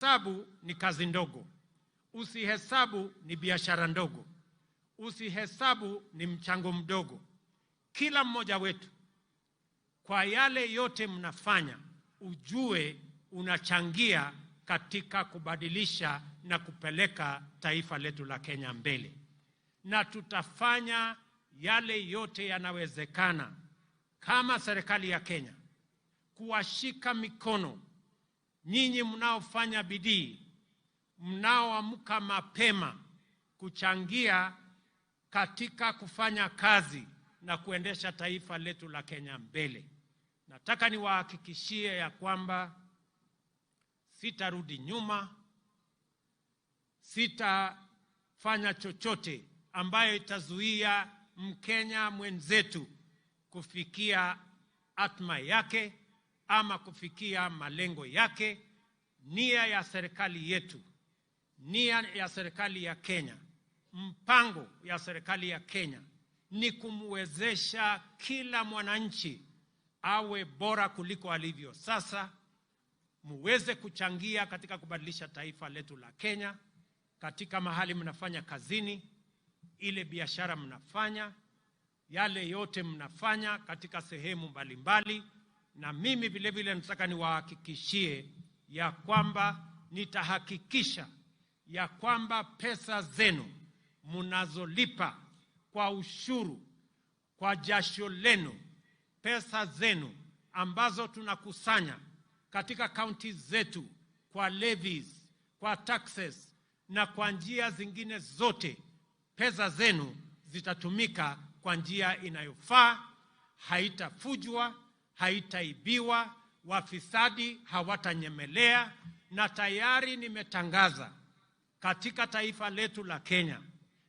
Usihesabu ni kazi ndogo. Usihesabu ni biashara ndogo. Usihesabu ni mchango mdogo. Kila mmoja wetu, kwa yale yote mnafanya, ujue unachangia katika kubadilisha na kupeleka taifa letu la Kenya mbele. Na tutafanya yale yote yanawezekana kama serikali ya Kenya kuwashika mikono nyinyi mnaofanya bidii, mnaoamka mapema kuchangia katika kufanya kazi na kuendesha taifa letu la Kenya mbele. Nataka niwahakikishie ya kwamba sitarudi nyuma, sitafanya chochote ambayo itazuia Mkenya mwenzetu kufikia atma yake ama kufikia malengo yake. Nia ya serikali yetu, nia ya serikali ya Kenya, mpango ya serikali ya Kenya ni kumwezesha kila mwananchi awe bora kuliko alivyo sasa. Muweze kuchangia katika kubadilisha taifa letu la Kenya, katika mahali mnafanya kazini, ile biashara mnafanya, yale yote mnafanya katika sehemu mbalimbali. Na mimi vile vile nataka niwahakikishie ya kwamba nitahakikisha ya kwamba pesa zenu mnazolipa kwa ushuru, kwa jasho lenu, pesa zenu ambazo tunakusanya katika kaunti zetu, kwa levies, kwa taxes na kwa njia zingine zote, pesa zenu zitatumika kwa njia inayofaa, haitafujwa, haitaibiwa, wafisadi hawatanyemelea. Na tayari nimetangaza katika taifa letu la Kenya,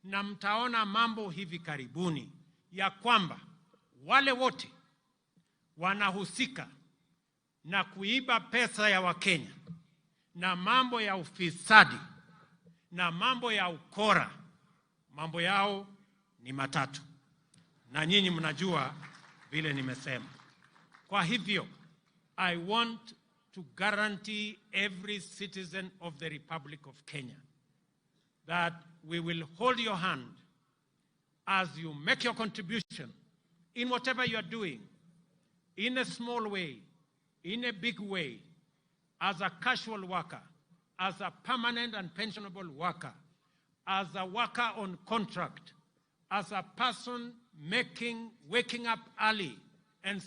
na mtaona mambo hivi karibuni, ya kwamba wale wote wanahusika na kuiba pesa ya Wakenya na mambo ya ufisadi na mambo ya ukora, mambo yao ni matatu, na nyinyi mnajua vile nimesema. Kwa hivyo, I want to guarantee every citizen of the Republic of Kenya that we will hold your hand as you make your contribution in whatever you are doing, in a small way, in a big way, as a casual worker, as a permanent and pensionable worker, as a worker on contract, as a person waking up early